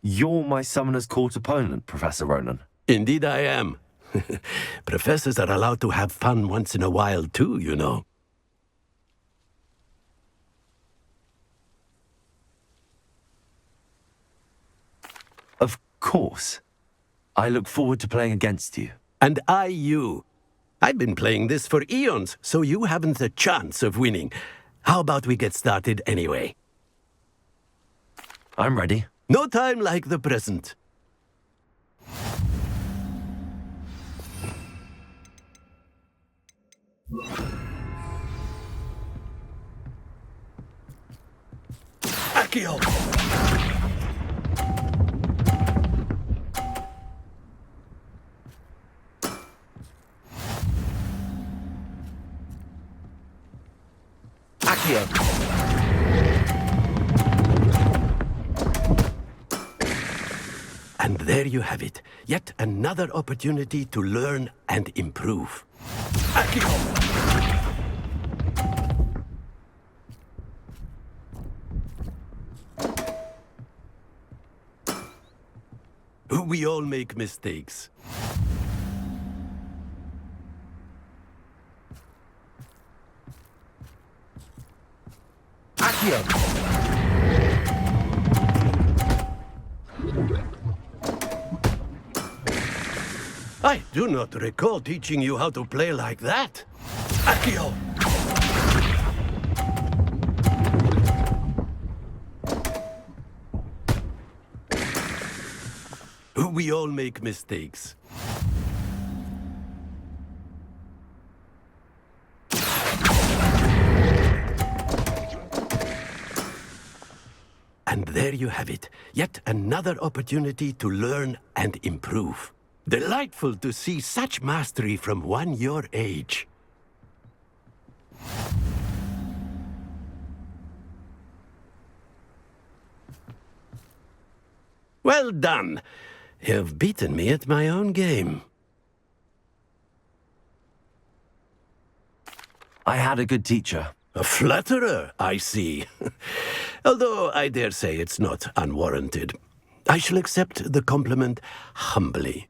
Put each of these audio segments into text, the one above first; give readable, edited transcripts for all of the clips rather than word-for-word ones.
You're my Summoner's Court opponent, Professor Ronan. Indeed I am. Professors are allowed to have fun once in a while too, you know. Of course. I look forward to playing against you. And I you. I've been playing this for eons, so you haven't a chance of winning. How about we get started anyway? I'm ready. No time like the present. Accio! Accio! And there you have it. Yet another opportunity to learn and improve. Accio! We all make mistakes. Accio! I do not recall teaching you how to play like that. Accio! We all make mistakes. And there you have it. Yet another opportunity to learn and improve. Delightful to see such mastery from one your age. Well done. You've beaten me at my own game. I had a good teacher. A flatterer, I see. Although I dare say it's not unwarranted. I shall accept the compliment humbly.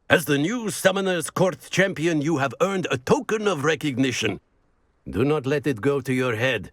As the new Summoner's Court champion, you have earned a token of recognition. Do not let it go to your head.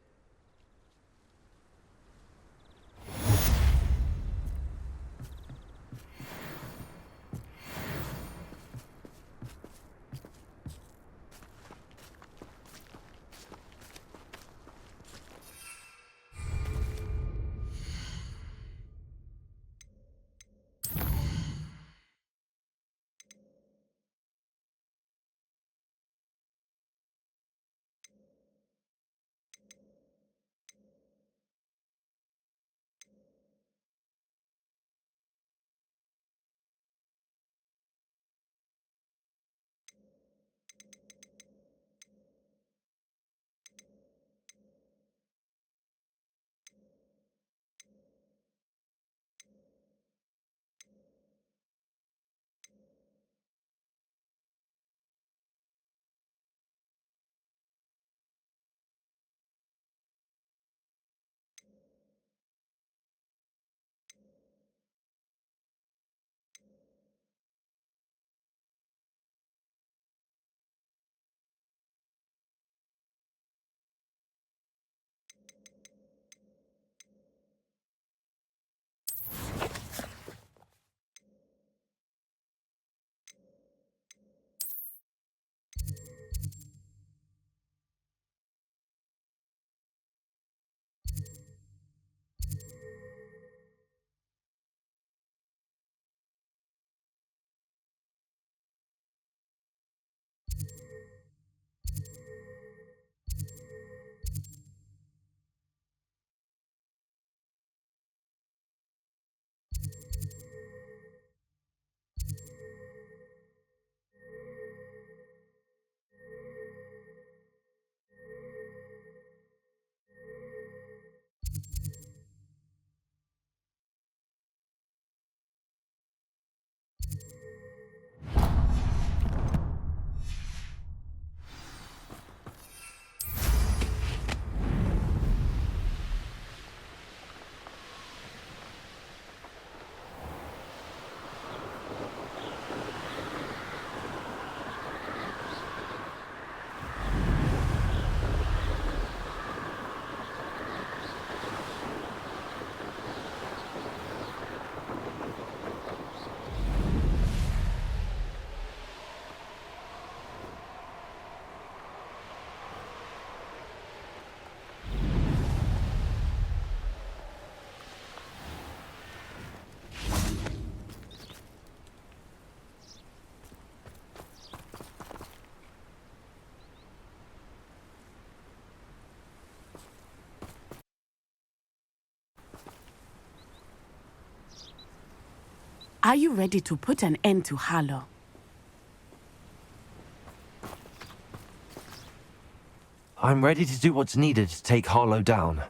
Are you ready to put an end to Harlow? I'm ready to do what's needed to take Harlow down.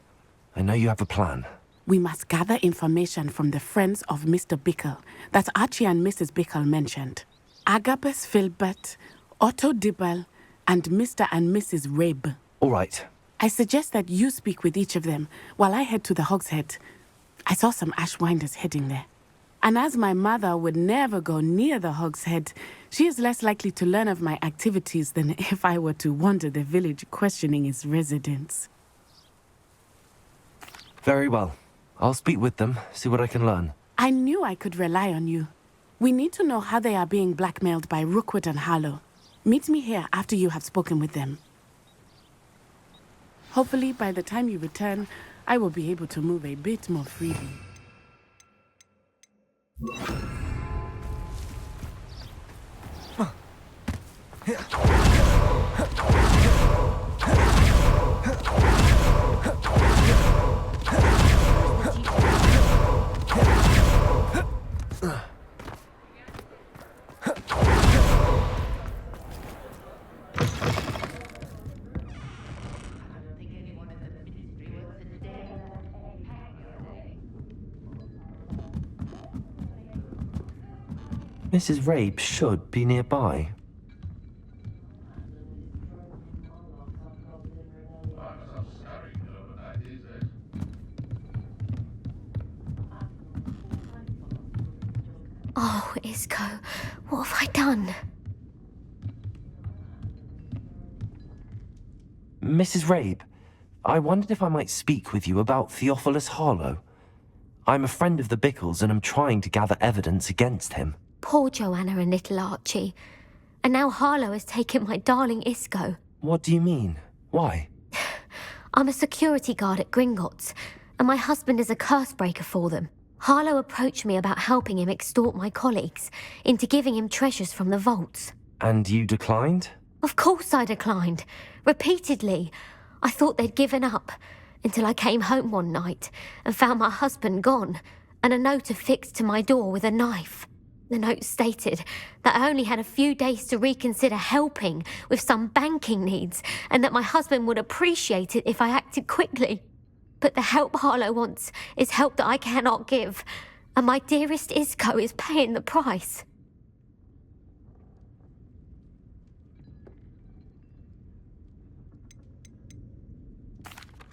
I know you have a plan. We must gather information from the friends of Mr. Bickle that Archie and Mrs. Bickle mentioned. Agabus Filbert, Otto Dibble, and Mr. and Mrs. Rabe. All right. I suggest that you speak with each of them while I head to the Hogshead. I saw some Ashwinders heading there. And as my mother would never go near the Hogshead, she is less likely to learn of my activities than if I were to wander the village questioning its residents. Very well. I'll speak with them, see what I can learn. I knew I could rely on you. We need to know how they are being blackmailed by Rookwood and Harlow. Meet me here after you have spoken with them. Hopefully, by the time you return, I will be able to move a bit more freely. Mrs. Rabe should be nearby. Oh, Isco, what have I done? Mrs. Rabe, I wondered if I might speak with you about Theophilus Harlow. I'm a friend of the Bickles and I'm trying to gather evidence against him. Poor Joanna and little Archie. And now Harlow has taken my darling Isco. What do you mean? Why? I'm a security guard at Gringotts, and my husband is a curse breaker for them. Harlow approached me about helping him extort my colleagues into giving him treasures from the vaults. And you declined? Of course I declined. Repeatedly. I thought they'd given up, until I came home one night and found my husband gone, and a note affixed to my door with a knife. The note stated that I only had a few days to reconsider helping with some banking needs, and that my husband would appreciate it if I acted quickly. But the help Harlow wants is help that I cannot give, and my dearest Isco is paying the price.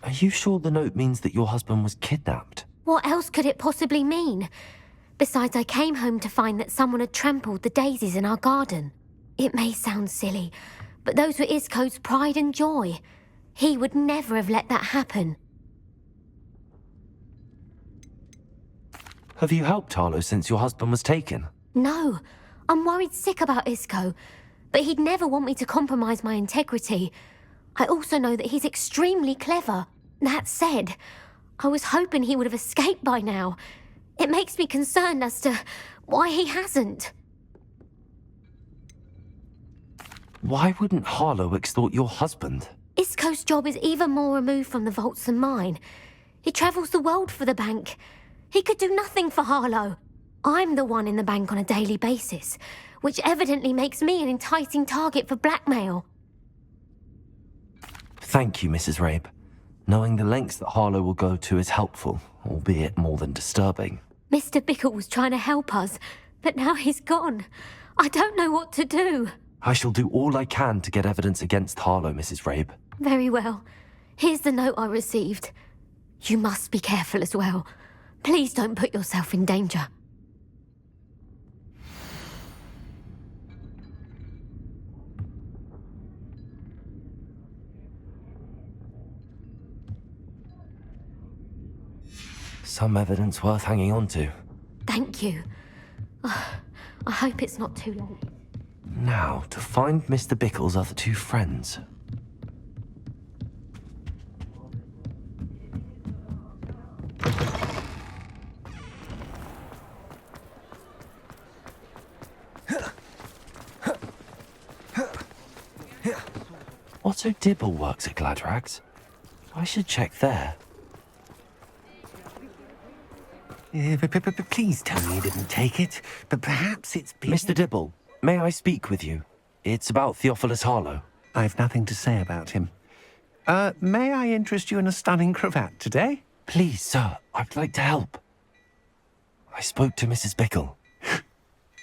Are you sure the note means that your husband was kidnapped? What else could it possibly mean? Besides, I came home to find that someone had trampled the daisies in our garden. It may sound silly, but those were Isco's pride and joy. He would never have let that happen. Have you helped Harlow since your husband was taken? No, I'm worried sick about Isco, but he'd never want me to compromise my integrity. I also know that he's extremely clever. That said, I was hoping he would have escaped by now. It makes me concerned as to why he hasn't. Why wouldn't Harlow extort your husband? Isco's job is even more removed from the vaults than mine. He travels the world for the bank. He could do nothing for Harlow. I'm the one in the bank on a daily basis, which evidently makes me an enticing target for blackmail. Thank you, Mrs. Rabe. Knowing the lengths that Harlow will go to is helpful, albeit more than disturbing. Mr. Bickle was trying to help us, but now he's gone. I don't know what to do. I shall do all I can to get evidence against Harlow, Mrs. Rabe. Very well. Here's the note I received. You must be careful as well. Please don't put yourself in danger. Some evidence worth hanging on to. Thank you. I hope it's not too late. Now, to find Mr. Bickle's other two friends. Otto Dibble works at Gladrags. I should check there. Please tell me you didn't take it, but perhaps it's been... Mr. Dibble, may I speak with you? It's about Theophilus Harlow. I've nothing to say about him. May I interest you in a stunning cravat today? Please, sir, I'd like to help. I spoke to Mrs. Bickle.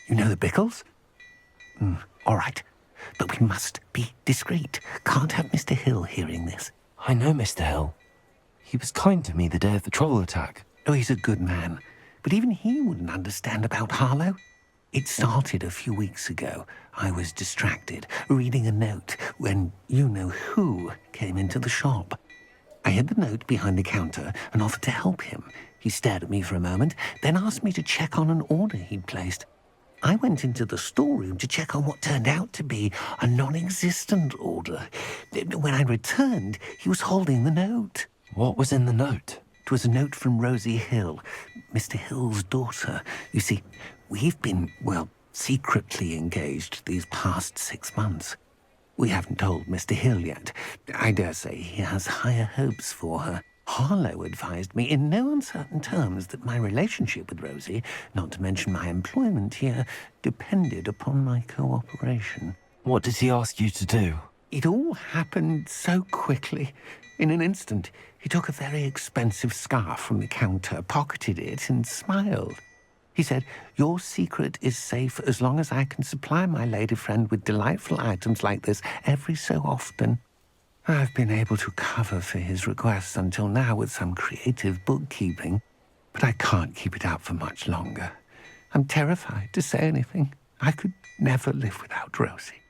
You know the Bickles? All right, but we must be discreet. Can't have Mr. Hill hearing this. I know Mr. Hill. He was kind to me the day of the troll attack. Oh, he's a good man, but even he wouldn't understand about Harlow. It started a few weeks ago. I was distracted, reading a note, when you-know-who came into the shop. I hid the note behind the counter and offered to help him. He stared at me for a moment, then asked me to check on an order he'd placed. I went into the storeroom to check on what turned out to be a non-existent order. When I returned, he was holding the note. What was in the note? It was a note from Rosie Hill, Mr. Hill's daughter. You see, we've been, well, secretly engaged these past 6 months. We haven't told Mr. Hill yet. I dare say he has higher hopes for her. Harlow advised me in no uncertain terms that my relationship with Rosie, not to mention my employment here, depended upon my cooperation. What did he ask you to do? It all happened so quickly. In an instant, he took a very expensive scarf from the counter, pocketed it, and smiled. He said, "Your secret is safe as long as I can supply my lady friend with delightful items like this every so often." I've been able to cover for his requests until now with some creative bookkeeping, but I can't keep it up for much longer. I'm terrified to say anything. I could never live without Rosie.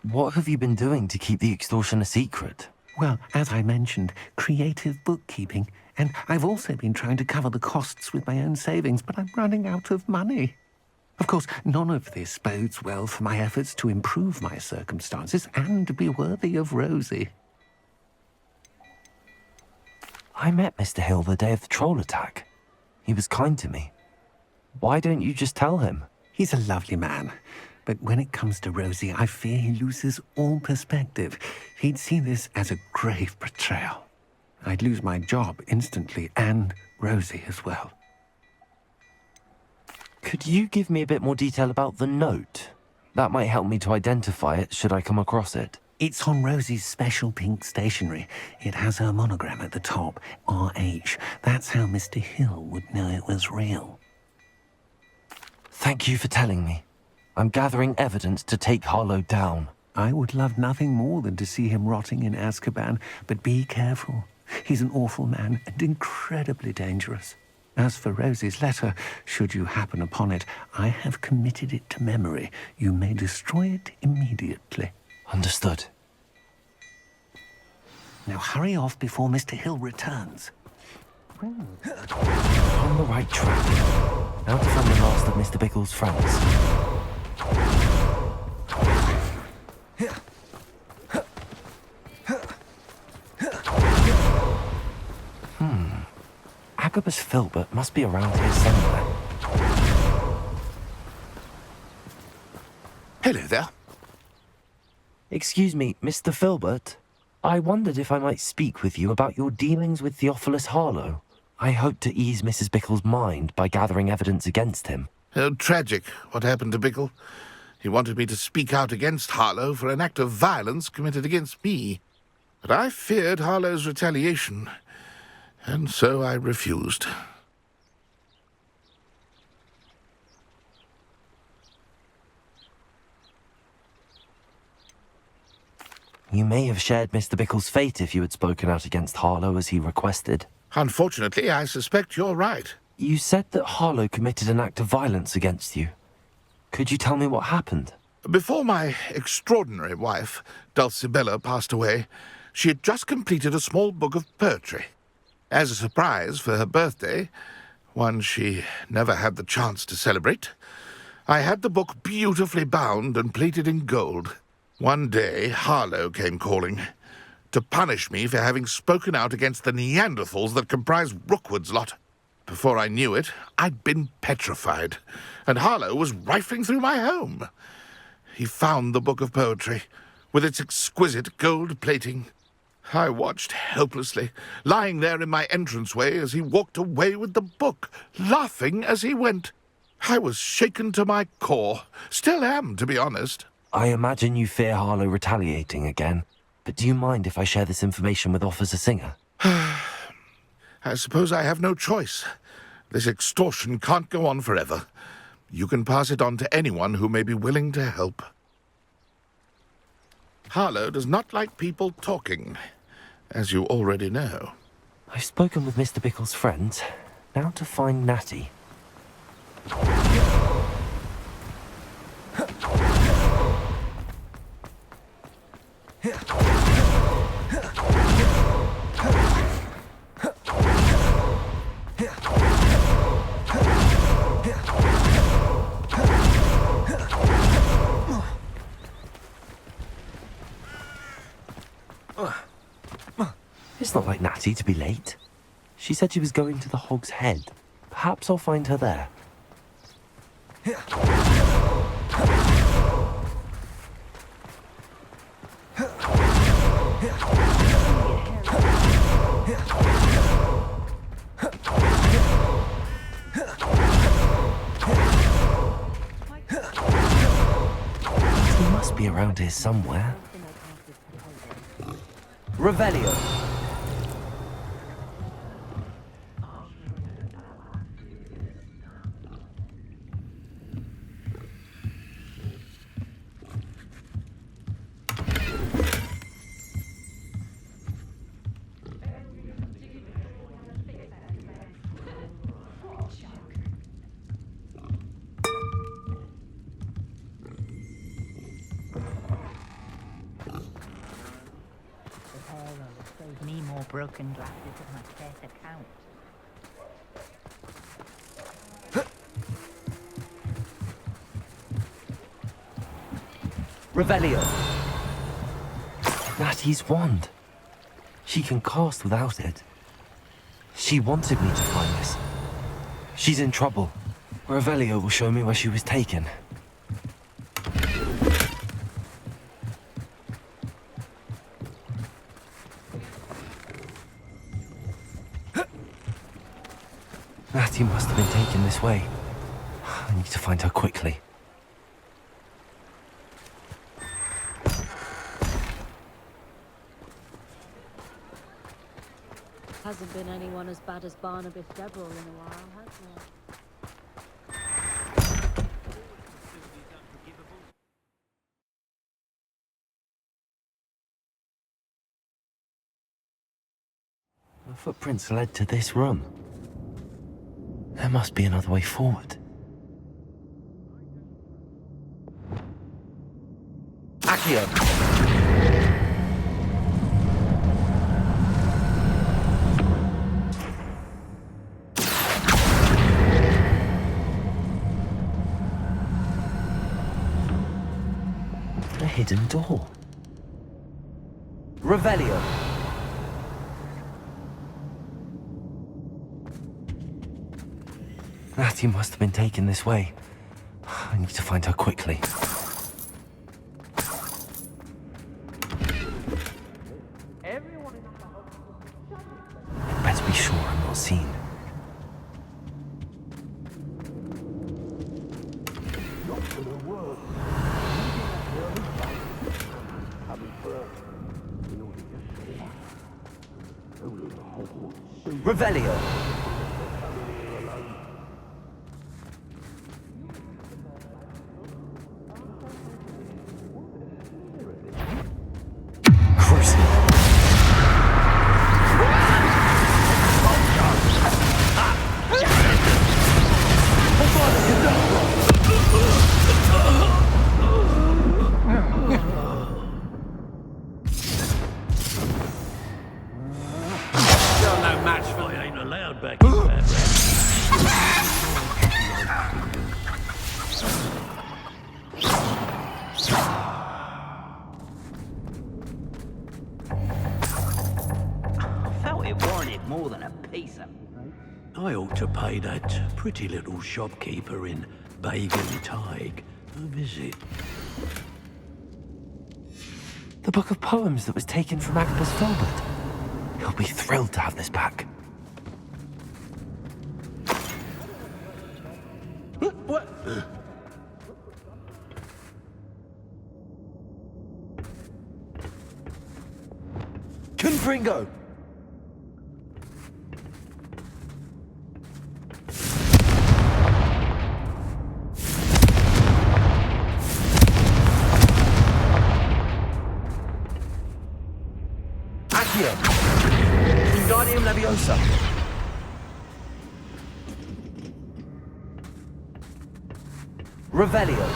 What have you been doing to keep the extortion a secret? Well, as I mentioned, creative bookkeeping. And I've also been trying to cover the costs with my own savings, but I'm running out of money. Of course, none of this bodes well for my efforts to improve my circumstances and be worthy of Rosie. I met Mr. Hill the day of the troll attack. He was kind to me. Why don't you just tell him? He's a lovely man. But when it comes to Rosie, I fear he loses all perspective. He'd see this as a grave betrayal. I'd lose my job instantly, and Rosie as well. Could you give me a bit more detail about the note? That might help me to identify it should I come across it. It's on Rosie's special pink stationery. It has her monogram at the top, RH. That's how Mr. Hill would know it was real. Thank you for telling me. I'm gathering evidence to take Harlow down. I would love nothing more than to see him rotting in Azkaban, but be careful. He's an awful man and incredibly dangerous. As for Rosie's letter, should you happen upon it, I have committed it to memory. You may destroy it immediately. Understood. Now hurry off before Mr. Hill returns. On the right track. Now to find the last of Mr. Bickle's friends. Agabus Filbert must be around here somewhere. Hello there. Excuse me, Mr. Filbert. I wondered if I might speak with you about your dealings with Theophilus Harlow. I hope to ease Mrs. Bickle's mind by gathering evidence against him. Oh, tragic what happened to Bickle. He wanted me to speak out against Harlow for an act of violence committed against me. But I feared Harlow's retaliation, and so I refused. You may have shared Mr. Bickle's fate if you had spoken out against Harlow as he requested. Unfortunately, I suspect you're right. You said that Harlow committed an act of violence against you. Could you tell me what happened? Before my extraordinary wife, Dulcibella, passed away, she had just completed a small book of poetry. As a surprise for her birthday, one she never had the chance to celebrate, I had the book beautifully bound and plated in gold. One day, Harlow came calling to punish me for having spoken out against the Neanderthals that comprise Rookwood's lot. Before I knew it, I'd been petrified, and Harlow was rifling through my home. He found the book of poetry, with its exquisite gold plating. I watched helplessly, lying there in my entranceway as he walked away with the book, laughing as he went. I was shaken to my core. Still am, to be honest. I imagine you fear Harlow retaliating again, but do you mind if I share this information with Officer Singer? I suppose I have no choice. This extortion can't go on forever. You can pass it on to anyone who may be willing to help. Harlow does not like people talking, as you already know. I've spoken with Mr. Bickle's friends. Now to find Natty. It's not like Natty to be late. She said she was going to the Hog's Head. Perhaps I'll find her there. He must be around here somewhere. Revelio. Me more broken glasses at my state account. Revelio. Natty's wand. She can cast without it. She wanted me to find this. She's in trouble. Revelio will show me where she was taken. Natty must have been taken this way. I need to find her quickly. Hasn't been anyone as bad as Barnabas Deverell in a while, has there? The footprints led to this room. There must be another way forward. Accio! A hidden door. Revelio. Natty must have been taken this way. I need to find her quickly. Better be sure I'm not seen. Revelio. I ought to pay that pretty little shopkeeper in Bagan Tig a visit. The book of poems that was taken from Agnes Filbert. He'll be thrilled to have this back. What? Confringo! Accio! Wingardium Leviosa! Revelio!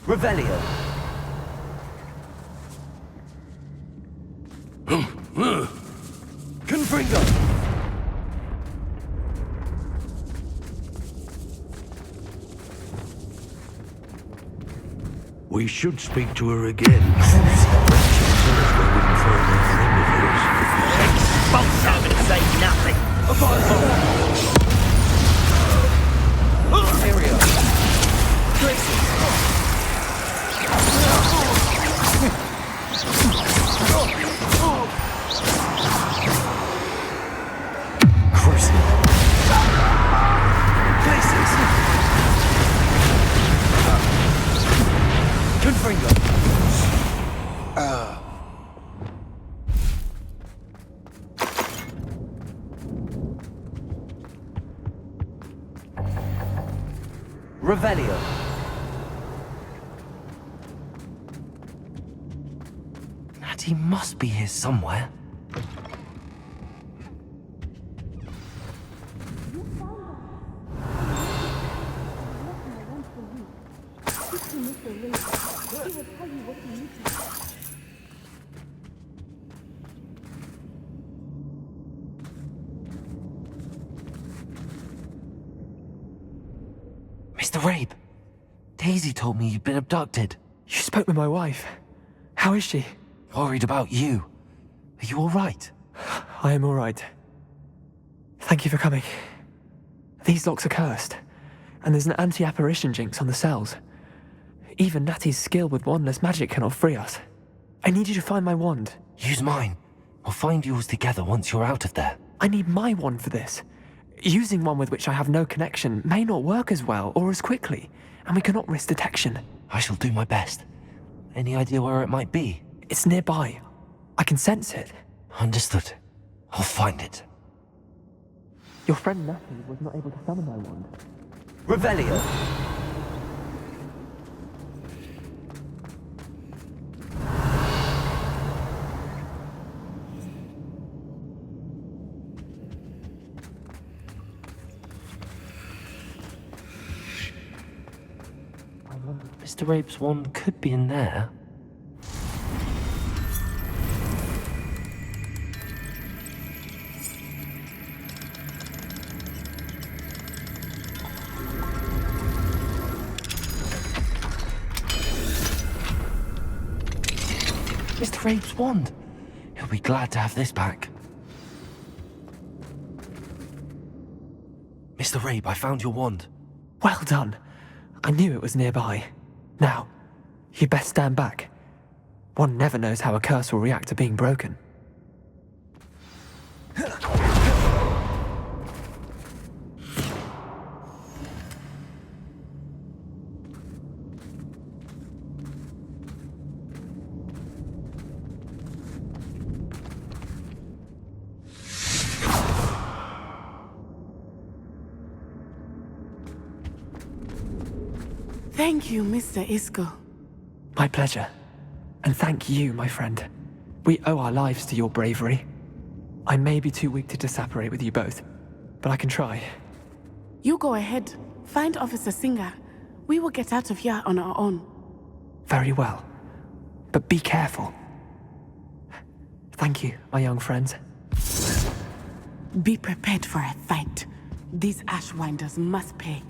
Revelio. Confringo. We should speak to her again. Expulso and say nothing. Here we go. Crucible. Places. Confringo. Revelio. Natty must be here somewhere. Mr. Rabe, Daisy told me you'd been abducted. You spoke with my wife. How is she? Worried about you. Are you all right? I am all right. Thank you for coming. These locks are cursed, and there's an anti-apparition jinx on the cells. Even Natty's skill with wandless magic cannot free us. I need you to find my wand. Use mine. We'll find yours together once you're out of there. I need my wand for this. Using one with which I have no connection may not work as well or as quickly, and we cannot risk detection. I shall do my best. Any idea where it might be? It's nearby. I can sense it. Understood. I'll find it. Your friend Natty was not able to summon my wand. Revelio. Mr. Rabe's wand could be in there. Mr. Rabe's wand. He'll be glad to have this back. Mr. Rabe, I found your wand. Well done. I knew it was nearby. Now, you'd best stand back. One never knows how a curse will react to being broken. Thank you, Mr. Isco. My pleasure. And thank you, my friend. We owe our lives to your bravery. I may be too weak to disapparate with you both, but I can try. You go ahead. Find Officer Singer. We will get out of here on our own. Very well. But be careful. Thank you, my young friends. Be prepared for a fight. These Ashwinders must pay.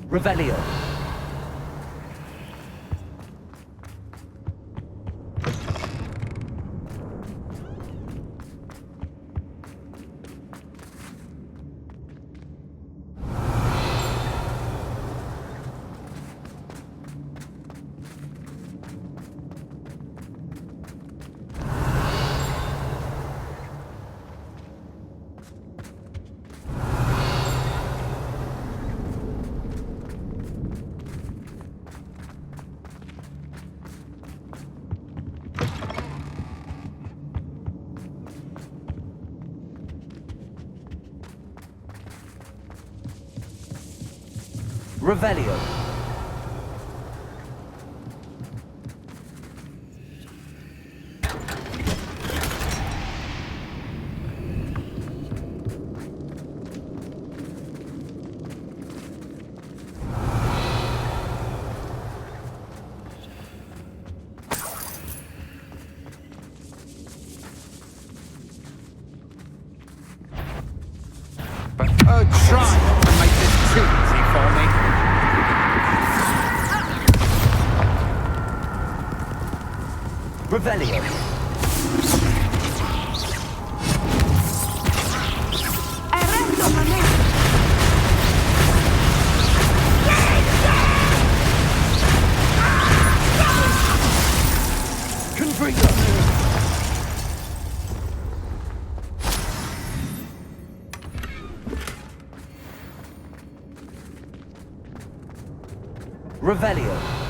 Revelio. Revelio. Try not to make this too easy for me. Revelio. Revelio.